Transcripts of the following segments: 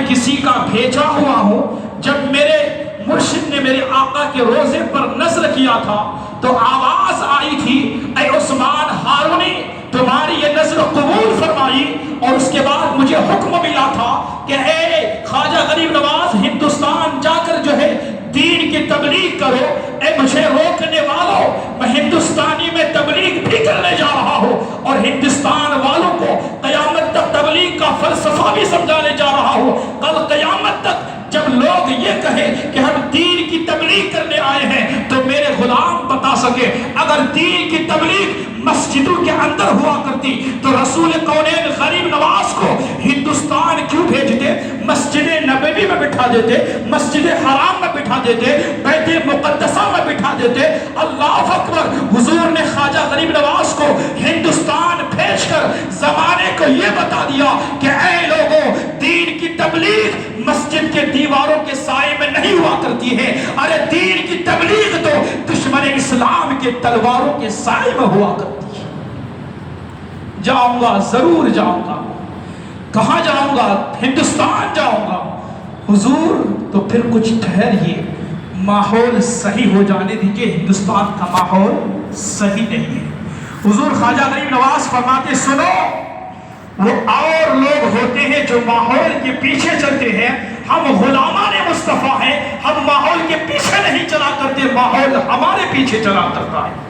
کسی کا بھیجا ہوا ہوں۔ جب میرے مرشد نے میرے آقا کے روزے پر نظر کیا تھا تو آواز آئی تھی، اے عثمان ہارونی تمہاری یہ نظر قبول فرمائی، اور اس کے بعد مجھے حکم ملا تھا کہ اے خواجہ غریب نواز ہندوستان جا کر جو ہے دین کی تبلیغ کرو۔ اے مجھے روکنے والوں، میں ہندوستانی میں تبلیغ بھی کرنے جا رہا ہوں اور ہندوستان والوں کو قیامت تک تبلیغ کا فلسفہ بھی سمجھانے جا رہا ہوں۔ کل قیامت تک جب لوگ یہ کہیں کہ ہم دین کی تبلیغ کرنے آئے ہیں تو میرے غلام بتا سکے اگر دین کی تبلیغ مسجدوں کے اندر ہوا کرتی تو رسول کونین غریب نواز کو ہندوستان کیوں بھیجتے؟ مسجد نبوی میں بٹھا دیتے، مسجد حرام میں بٹھا دیتے، بیت مقدسہ میں بٹھا دیتے۔ اللہ اکبر! حضور نے خواجہ غریب نواز کو ہندوستان بھیج کر زمانے کو یہ بتا دیا کہ اے لوگوں، دین کی تبلیغ مسجد کے دیواروں کے سائے میں نہیں ہوا کرتی ہے، ارے دین کی تبلیغ تو دشمن اسلام کے تلواروں کے سائے میں ہوا کرتی ہے۔ جاؤں گا، ضرور جاؤں گا۔ کہاں جاؤں گا؟ ہندوستان جاؤں گا۔ حضور تو پھر کچھ ٹھہریے، ماحول صحیح ہو جانے دیجیے، ہندوستان کا ماحول صحیح نہیں ہے۔ حضور خواجہ غریب نواز فرماتے سنو، وہ اور لوگ ہوتے ہیں جو ماحول کے پیچھے چلتے ہیں، ہم غلامان مصطفیٰ ہیں، ہم ماحول کے پیچھے نہیں چلا کرتے، ماحول ہمارے پیچھے چلا کرتا ہے۔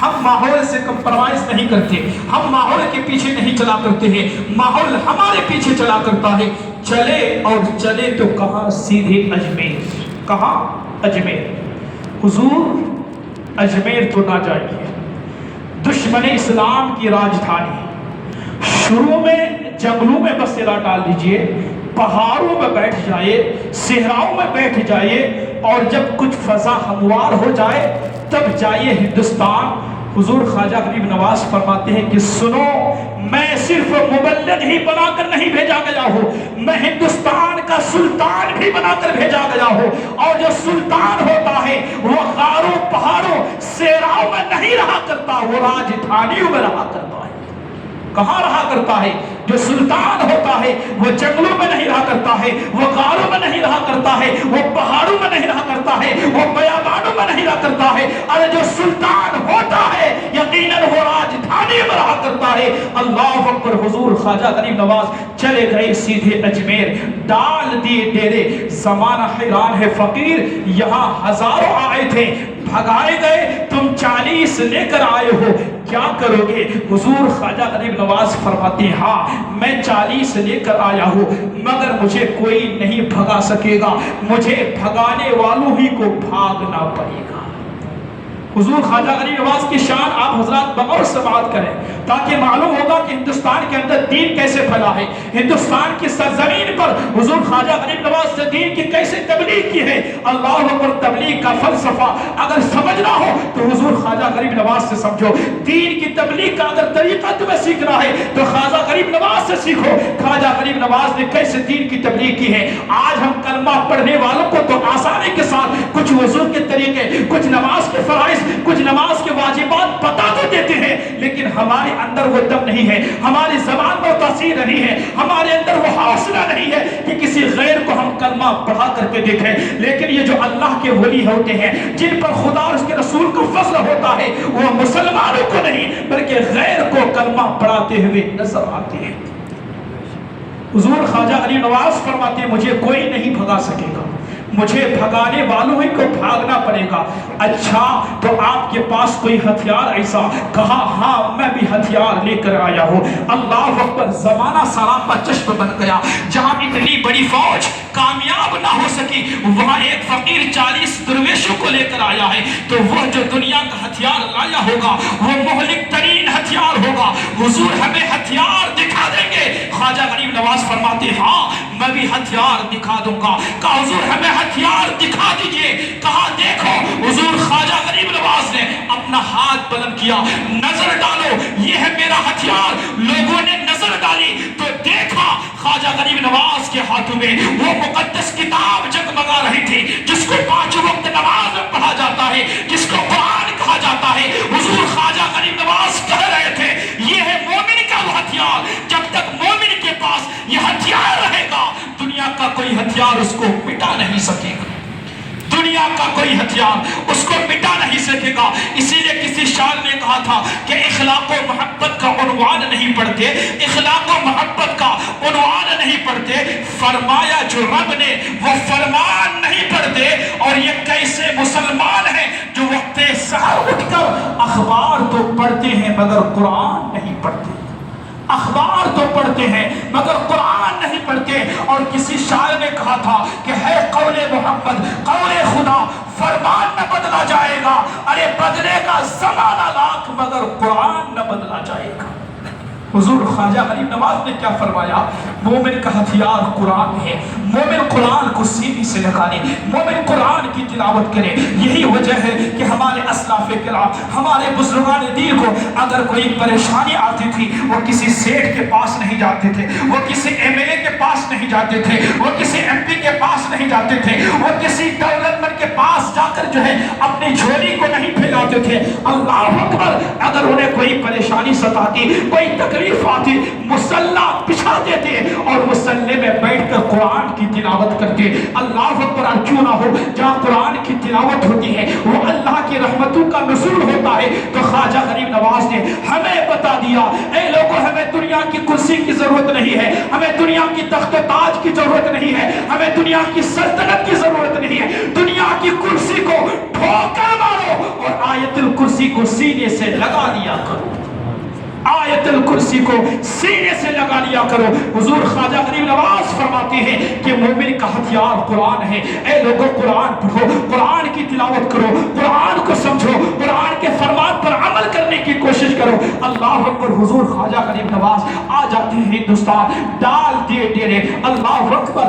ہم ماحول سے کمپرومائز نہیں کرتے، ہم ماحول کے پیچھے نہیں چلا کرتے ہیں، ماحول ہمارے پیچھے چلا کرتا ہے۔ چلے اور چلے تو کہاں؟ سیدھے اجمیر۔ کہاں؟ اجمیر۔ حضور اجمیر تو نہ جائیے، دشمن اسلام کی راجدھانی۔ شروع میں جنگلوں میں بسیرا ڈال دیجئے، پہاڑوں میں بیٹھ جائے، صحراؤں میں بیٹھ جائیے، اور جب کچھ فضا ہموار ہو جائے تب جائیے ہندوستان۔ حضور خواجہ غریب نواز فرماتے ہیں کہ سنو، میں صرف مبلغ ہی بنا کر نہیں بھیجا گیا ہوں، میں ہندوستان کا سلطان بھی بنا کر بھیجا گیا ہوں، اور جو سلطان ہوتا ہے وہ غاروں پہاڑوں صحراؤں میں نہیں رہا کرتا، وہ راجدھانیوں میں رہا کرتا ہے۔ کہاں رہا کرتا ہے؟ جو سلطان ہوتا ہے وہ جنگلوں میں نہیں رہا کرتا ہے، وہ غاروں میں نہیں رہا کرتا ہے، وہ پہاڑوں میں نہیں رہا کرتا ہے، وہ بیابانوں میں نہیں رہا کرتا ہے، اور جو سلطان ہوتا ہے یقیناً وہ راجدھانی میں رہا کرتا ہے۔ اللہ اکبر! حضور خواجہ غریب نواز چلے گئے سیدھے اجمیر، ڈال دیے ڈیرے۔ زمانہ حیران ہے فقیر، یہاں ہزاروں آئے تھے، بھگائے گئے، تم 40 لے کر آئے ہو، کیا کرو گے؟ حضور خواجہ غریب نواز فرماتے ہیں ہاں میں 40 لے کر آیا ہوں، مگر مجھے کوئی نہیں بھگا سکے گا، مجھے بھگانے والوں ہی کو بھاگنا پڑے گا۔ حضور خواجہ غریب نواز کی شان آپ حضرات بغور سے بات کریں تاکہ معلوم ہوگا کہ ہندوستان کے اندر دین کیسے پھیلا ہے، ہندوستان کی سرزمین پر حضور خواجہ غریب نواز نے دین کی کیسے تبلیغ کی ہے۔ اللہ اکبر! تبلیغ کا فلسفہ اگر سمجھنا ہو تو حضور خواجہ غریب نواز سے سمجھو، دین کی تبلیغ کا اگر طریقہ تمہیں سیکھنا ہے تو خواجہ غریب نواز سے سیکھو۔ خواجہ غریب نواز نے کیسے دین کی تبلیغ کی ہے۔ آج ہم کلمہ پڑھنے والوں کو تو آسانی کے ساتھ کچھ وضو کے طریقے، کچھ نماز کے فرائض، کچھ نماز کے واجبات بتا تو دیتے ہیں، لیکن ہمارے اندر وہ دم نہیں ہے، ہماری زبان میں تاثیر نہیں ہے، ہمارے اندر وہ حوصلہ نہیں ہے کہ کسی غیر کو ہم کلمہ پڑھا کر کے دیکھیں۔ لیکن یہ جو اللہ کے ولی ہوتے ہیں، جن پر خدا اور اس کے رسول کو فضل ہوتا ہے، وہ مسلمانوں کو نہیں بلکہ غیر کو کلمہ پڑھاتے ہوئے نظر آتے ہیں۔ حضور خواجہ غریب نواز فرماتے ہیں مجھے کوئی نہیں بھگا سکے گا، مجھے بھگانے والوں ہی کو بھاگنا پڑے گا۔ اچھا تو آپ کے پاس کوئی ہتھیار ایسا؟ کہا ہاں میں بھی ہتھیار لے کر آیا ہوں۔ اللہ اکبر! زمانہ سراپا چشم بن گیا، جہاں اتنی بڑی فوج کامیاب نہ ہو سکی وہاں ایک فقیر 40 درویشوں کو لے کر آیا ہے، تو وہ جو دنیا کا ہتھیار لایا ہوگا وہ مہلک ترین ہتھیار ہوگا۔ حضور ہمیں ہتھیار دکھا دیں گے؟ خواجہ غریب نواز فرماتے ہاں میں بھی ہتھیار دکھا دوں گا۔ کہا حضور ہمیں ہتھیار دکھا دیجئے۔ کہا دیکھو، حضور خواجہ غریب نواز نے اپنا ہاتھ بلند کیا، نظر ڈالو یہ ہے میرا ہتھیار۔ لوگوں نے نظر ڈالی تو دیکھا خواجہ غریب نواز کے ہاتھوں میں وہ مقدس کتاب جگمگا رہی تھی جس کو 5 وقت نماز میں پڑھا جاتا ہے، جس کو قرآن کہا جاتا ہے۔ حضور خواجہ غریب نواز کہہ رہے تھے یہ ہے مومن کا وہ ہتھیار، جب تک مومن کے پاس یہ ہتھیار رہے گا دنیا کا کوئی ہتھیار اس کو مٹا نہیں سکے گا، دنیا کا کوئی ہتھیار اس کو مٹا نہیں سکے گا۔ اسی لیے کسی شاعر نے کہا تھا کہ اخلاق و محبت کا عنوان نہیں پڑھتے، اخلاق و محبت کا عنوان نہیں پڑھتے، فرمایا جو رب نے وہ فرمان نہیں پڑھتے، اور یہ کیسے مسلمان ہیں جو وقت سحر اٹھ کر اخبار تو پڑھتے ہیں مگر قرآن نہیں پڑھتے، اخبار تو پڑھتے ہیں مگر قرآن نہیں پڑھتے۔ اور کسی شاعر نے کہا تھا کہ ہے قول محمد قول خدا، فرمان نہ بدلا جائے گا، ارے بدلے گا زمانہ لاکھ مگر قرآن نہ بدلا جائے گا۔ حضور خواجہ غریب نواز نے کیا فرمایا؟ مومن کا ہتھیار قرآن ہے، مومن قرآن کو سینے سے لگا لے، مومن قرآن کی تلاوت کرے۔ یہی وجہ ہے کہ ہمارے اسلاف کرام، ہمارے بزرگان دین کو اگر کوئی پریشانی آتی تھی وہ کسی سیٹ کے پاس نہیں جاتے تھے، وہ کسی ایم ایل اے کے پاس نہیں جاتے تھے، وہ کسی ایم پی کے پاس نہیں جاتے تھے، وہ کسی دولت مند کے پاس جا کر جو ہے اپنی جھولی کو نہیں پھیلاتے تھے۔ اللہ اکبر، اگر انہیں کوئی پریشانی ستاتی، کوئی تکلیف آتی، مصلی بچھا دیتے اور مصلی میں بیٹھ کر قرآن کی تلاوت کرتے۔ اللہ اکبر، کیوں نہ ہو جہاں قرآن کی تلاوت ہوتی ہے وہ اللہ کی رحمتوں کا نزول ہوتا ہے۔ تو خواجہ غریب نواز نے ہمیں بتا دیا، اے لوگوں ہمیں دنیا کی کرسی کی ضرورت نہیں ہے، ہمیں دنیا کی تخت و تاج کی ضرورت نہیں ہے، ہمیں دنیا کی سلطنت کی ضرورت نہیں ہے، دنیا کی کرسی کو ٹھوکر مارو اور آیت الکرسی کو سینے سے لگا لیا کرو، آیت الکرسی کو سینے سے لگا لیا کرو۔ حضور خواجہ غریب نواز فرماتے ہیں کہ مومن کا ہتھیار قرآن ہے۔ اے لوگوں قرآن پڑھو، قرآن کی تلاوت کرو، قرآن کو سمجھو، قرآن کے فرمان پر عمل کرنے کی کوشش کرو۔ اللہ اکبر، حضور خواجہ غریب نواز آ جاتے ہیں ہندوستان، ڈال دیے ڈیرے، اللہ اکبر،